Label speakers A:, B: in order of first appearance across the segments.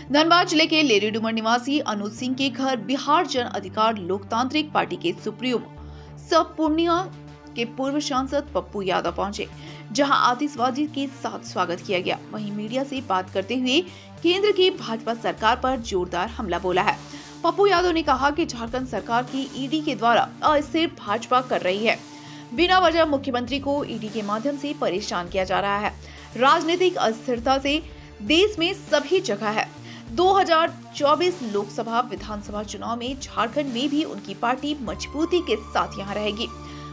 A: धनबाद जिले के लेरीडुमर निवासी अनुज सिंह के घर बिहार जन अधिकार लोकतांत्रिक पार्टी के सुप्रीमो सब पूर्णिया के पूर्व सांसद पप्पू यादव पहुंचे, जहां आतिशबाजी के साथ स्वागत किया गया। वहीं मीडिया से बात करते हुए केंद्र की भाजपा सरकार पर जोरदार हमला बोला है। पप्पू यादव ने कहा कि झारखंड सरकार की ईडी के द्वारा अस्थिर भाजपा कर रही है। बिना वजह मुख्यमंत्री को ईडी के माध्यम से परेशान किया जा रहा है। राजनीतिक अस्थिरता से देश में सभी जगह है। 2024 लोकसभा विधानसभा चुनाव में झारखंड में भी उनकी पार्टी मजबूती के साथ यहां रहेगी।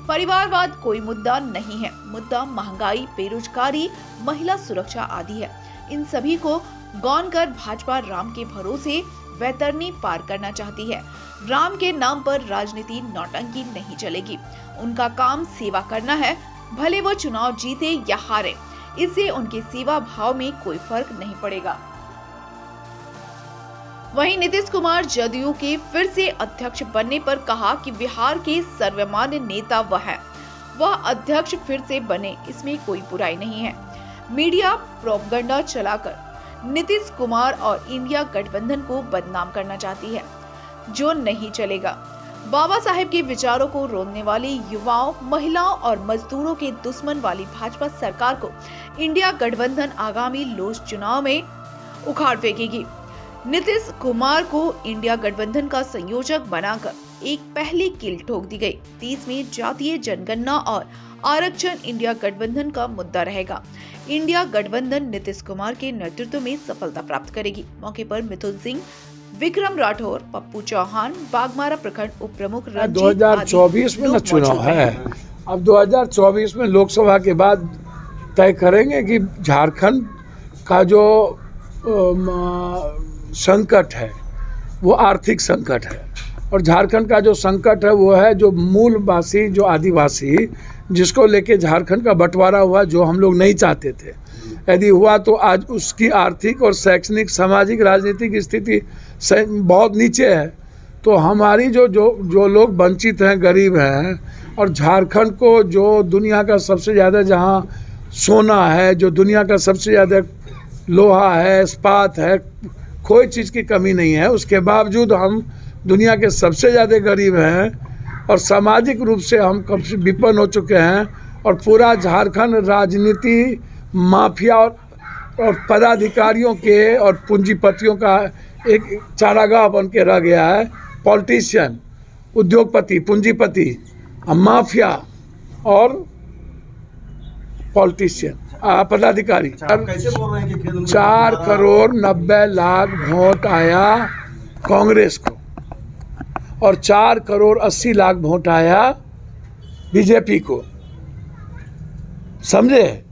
A: परिवारवाद कोई मुद्दा नहीं है, मुद्दा महंगाई, बेरोजगारी, महिला सुरक्षा आदि है। इन सभी को गौन कर भाजपा राम के भरोसे वैतरणी पार करना चाहती है। राम के नाम पर राजनीति नौटंकी नहीं चलेगी। उनका काम सेवा करना है, भले वो चुनाव जीते या हारे, इससे उनके सेवा भाव में कोई फर्क नहीं पड़ेगा। वहीं नीतीश कुमार जदयू के फिर से अध्यक्ष बनने पर कहा कि बिहार के सर्वमान्य नेता वह है, वह अध्यक्ष फिर से बने, इसमें कोई बुराई नहीं है। मीडिया प्रोपगंडा चलाकर नीतीश कुमार और इंडिया गठबंधन को बदनाम करना चाहती है, जो नहीं चलेगा। बाबा साहेब के विचारों को रोकने वाली युवाओं, महिलाओं और मजदूरों के दुश्मन वाली भाजपा सरकार को इंडिया गठबंधन आगामी लोकसभा चुनाव में उखाड़ फेंकेगी। नीतीश कुमार को इंडिया गठबंधन का संयोजक बनाकर एक पहली कील ठोक दी गई। 30 में जातीय जनगणना और आरक्षण इंडिया गठबंधन का मुद्दा रहेगा। इंडिया गठबंधन नीतीश कुमार के नेतृत्व में सफलता प्राप्त करेगी। मौके पर मिथुन सिंह, विक्रम राठौर, पप्पू चौहान, बागमारा प्रखंड उप प्रमुख
B: 2024 में न चुनाव है। अब 2024 में लोकसभा के बाद तय करेंगे कि झारखंड का जो संकट है वो आर्थिक संकट है, और झारखंड का जो संकट है वो है जो मूलवासी, जो आदिवासी, जिसको लेके झारखंड का बंटवारा हुआ, जो हम लोग नहीं चाहते थे। यदि हुआ तो आज उसकी आर्थिक और शैक्षणिक, सामाजिक, राजनीतिक स्थिति बहुत नीचे है। तो हमारी जो लोग वंचित हैं, गरीब हैं, और झारखंड को जो दुनिया का सबसे ज़्यादा जहाँ सोना है, जो दुनिया का सबसे ज़्यादा लोहा है, इस्पात है, कोई चीज़ की कमी नहीं है, उसके बावजूद हम दुनिया के सबसे ज़्यादा गरीब हैं और सामाजिक रूप से हम कब से विपन्न हो चुके हैं। और पूरा झारखंड राजनीति माफिया और पदाधिकारियों के और पूंजीपतियों का एक चारागाह बन के रह गया है। पॉलिटिशियन, उद्योगपति, पूंजीपति, माफिया और पॉलिटिशियन, पदाधिकारी। 4 करोड़ 90 लाख वोट आया कांग्रेस को और 4 करोड़ 80 लाख वोट आया बीजेपी को, समझे।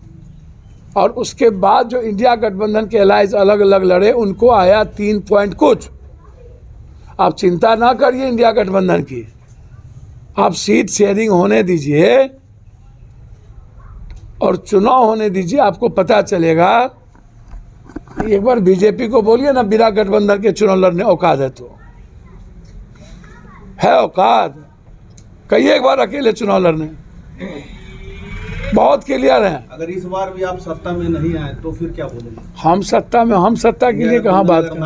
B: और उसके बाद जो इंडिया गठबंधन के अलायंस अलग अलग लड़े, उनको आया 3 पॉइंट कुछ। आप चिंता ना करिए इंडिया गठबंधन की, आप सीट शेयरिंग होने दीजिए और चुनाव होने दीजिए, आपको पता चलेगा। एक बार बीजेपी को बोलिए ना, बिना गठबंधन के चुनाव लड़ने औकात है, तो है औकात, कहिए एक बार अकेले चुनाव लड़ने, बहुत क्लियर है।
C: अगर इस बार भी आप सत्ता में नहीं आए तो फिर क्या बोलेंगे?
B: हम सत्ता के लिए कहाँ बात करें?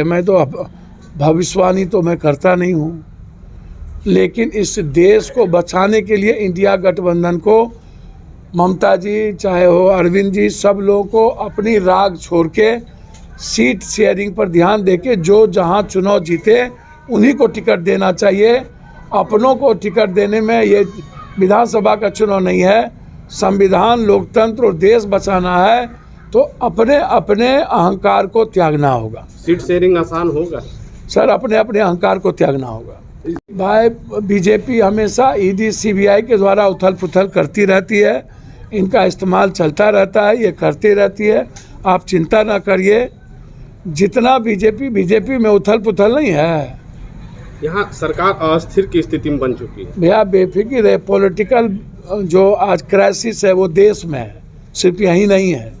B: मैं तो भविष्यवाणी तो मैं करता नहीं हूँ, लेकिन इस देश को बचाने के लिए इंडिया गठबंधन को ममता जी, चाहे हो अरविंद जी, सब लोगों को अपनी राग छोड़ के सीट शेयरिंग पर ध्यान देके जो जहां चुनाव जीते उन्हीं को टिकट देना चाहिए। अपनों को टिकट देने में ये विधानसभा का चुनाव नहीं है, संविधान, लोकतंत्र और देश बचाना है, तो अपने अपने अहंकार को त्यागना होगा।
D: सीट शेयरिंग आसान होगा
B: सर, अपने अपने अहंकार को त्यागना होगा। भाई, बीजेपी हमेशा ईडी सीबीआई के द्वारा उथल पुथल करती रहती है, इनका इस्तेमाल चलता रहता है, ये करती रहती है, आप चिंता ना करिए। जितना बीजेपी में उथल पुथल नहीं है,
D: यहाँ सरकार अस्थिर की स्थिति में बन चुकी है।
B: भैया बेफिक्र है, पॉलिटिकल जो आज क्राइसिस है वो देश में है, सिर्फ यही नहीं है।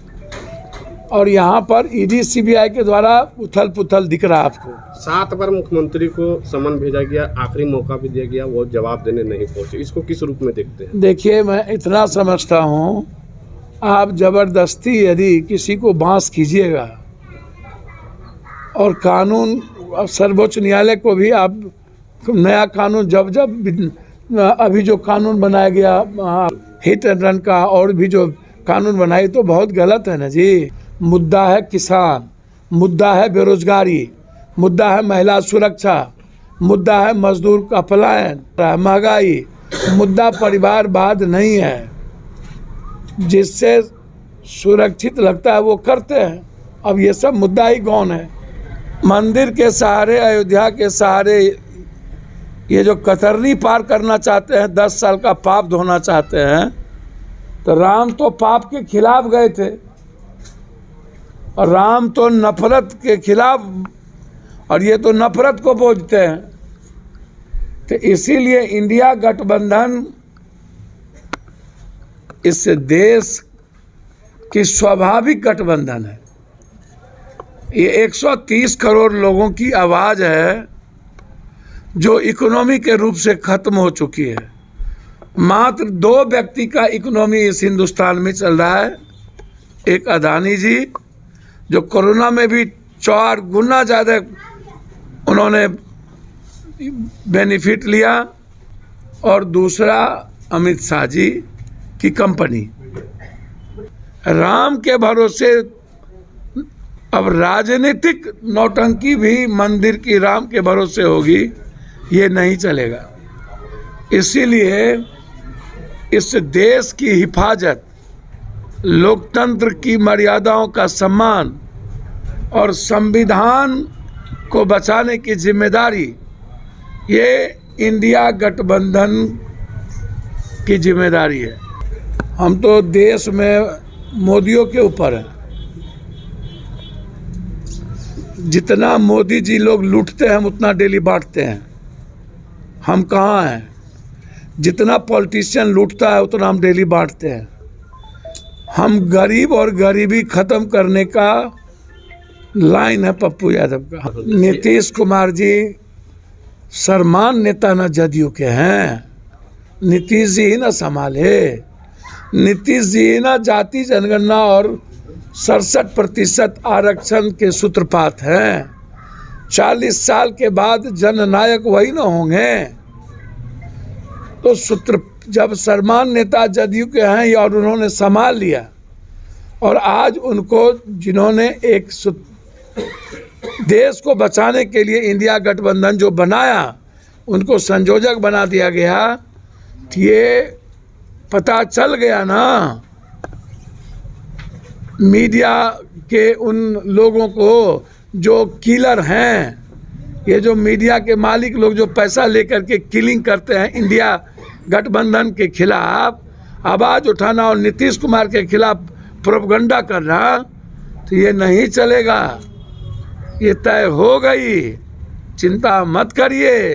B: और यहाँ पर ईडी सीबीआई के द्वारा उथल पुथल दिख रहा है आपको।
D: 7 बार मुख्यमंत्री को समन भेजा गया, आखिरी मौका भी दिया गया, वो जवाब देने नहीं पहुंचे। इसको किस रूप में देखते हैं?
B: देखिए, मैं इतना समझता हूँ, आप जबरदस्ती यदि किसी को बांस कीजिएगा और कानून, सर्वोच्च न्यायालय को भी आप नया कानून जब अभी जो कानून बनाया गया हिट एंड रन का, और भी जो कानून बनाई तो बहुत गलत है ना जी। मुद्दा है किसान, मुद्दा है बेरोजगारी, मुद्दा है महिला सुरक्षा, मुद्दा है मजदूर का पलायन, महंगाई, मुद्दा परिवारवाद नहीं है। जिससे सुरक्षित लगता है वो करते हैं। अब ये सब मुद्दा ही कौन है? मंदिर के सहारे, अयोध्या के सहारे ये जो कतरनी पार करना चाहते हैं, 10 साल का पाप धोना चाहते हैं, तो राम तो पाप के खिलाफ गए थे और राम तो नफरत के खिलाफ, और ये तो नफरत को बोझते हैं। तो इसीलिए इंडिया गठबंधन इस देश की स्वाभाविक गठबंधन है। ये 130 करोड़ लोगों की आवाज़ है जो इकोनॉमी के रूप से खत्म हो चुकी है। मात्र 2 व्यक्ति का इकोनॉमी इस हिंदुस्तान में चल रहा है। एक अदानी जी जो कोरोना में भी 4 गुना ज़्यादा उन्होंने बेनिफिट लिया, और दूसरा अमित शाह जी की कंपनी। राम के भरोसे अब राजनीतिक नौटंकी भी मंदिर की राम के भरोसे होगी, ये नहीं चलेगा। इसीलिए इस देश की हिफाजत, लोकतंत्र की मर्यादाओं का सम्मान और संविधान को बचाने की जिम्मेदारी ये इंडिया गठबंधन की जिम्मेदारी है। हम तो देश में मोदियों के ऊपर हैं। जितना मोदी जी लोग लूटते हैं हम उतना डेली बांटते हैं। हम कहाँ हैं? जितना पॉलिटिशियन लूटता है उतना हम डेली बांटते हैं। हम गरीब और गरीबी खत्म करने का लाइन है पप्पू यादव का। नीतीश कुमार जी सर्वमान्य नेता न जदयू के हैं। नीतीश जी ही ना संभाले। नीतीश जी ही ना जाति जनगणना और 67% आरक्षण के सूत्रपात हैं। 40 साल के बाद जननायक वही ना होंगे। तो जब सर्वमान्य नेता जदयू के हैं और उन्होंने संभाल लिया, और आज उनको जिन्होंने एक देश को बचाने के लिए इंडिया गठबंधन जो बनाया, उनको संयोजक बना दिया गया, तो ये पता चल गया ना मीडिया के उन लोगों को जो किलर हैं। ये जो मीडिया के मालिक लोग जो पैसा लेकर के किलिंग करते हैं इंडिया गठबंधन के खिलाफ, आवाज़ उठाना और नीतीश कुमार के खिलाफ प्रोपगंडा करना, तो ये नहीं चलेगा। ये तय हो गई, चिंता मत करिए।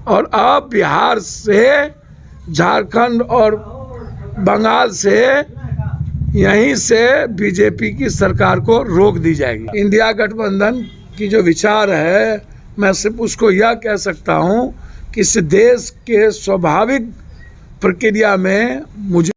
B: और अब बिहार से, झारखंड और बंगाल से, यहीं से बीजेपी की सरकार को रोक दी जाएगी। इंडिया गठबंधन की जो विचार है, मैं सिर्फ उसको यह कह सकता हूं कि इस देश के स्वाभाविक प्रक्रिया में मुझे